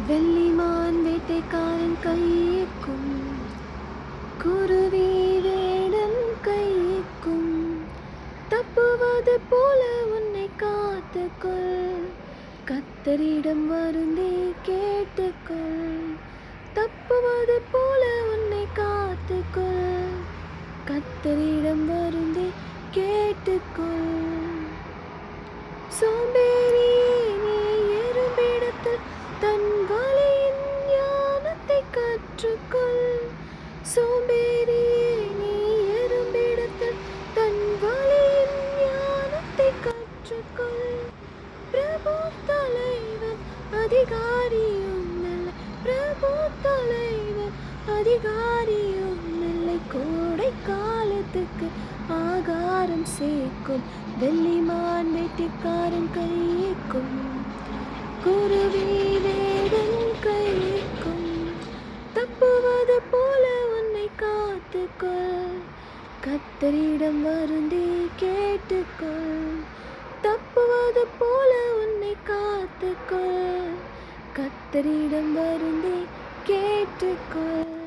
வெள்ளிமான் வேட்டைக்காரன் கைக்கும் குருவி வேடன் கைக்கும் தப்புவது போல உன்னை காத்துக்கொள். கர்த்தரிடம் வருந்தி கேட்டுக்கொள். தப்புவது போல உன்னை காத்துக்கொள். கர்த்தரிடம் வருந்தி கேட்டுக்கொள். சோம்பேறியே நீ எறும்பிடத்தில் தன் வலையின் ஞானத்தை கற்றுக்கொள். சோம்பேறியே நீ எறும்பிடத்தில் தன் வலையின் ஞானத்தை கற்றுக்கொள். பிரபு தலைவன் அதிகாரியும் இல்லை. பிரபு தலைவன் அதிகாரியும் இல்லை. கோடை காலத்துக்கு ஆகாரம் சேர்க்கும். வெள்ளிமான் வேட்டைக்காரன் கைக்கும் குருவி வேடன் கைக்கும் தப்புவது போல உன்னை காத்துக்கொள். கர்த்தரிடம் வருந்தி கேட்டுக்கொள். தப்புவது போல உன்னை காத்துக்கொள். கர்த்தரிடம் வருந்தி கேட்டுக்கொள்.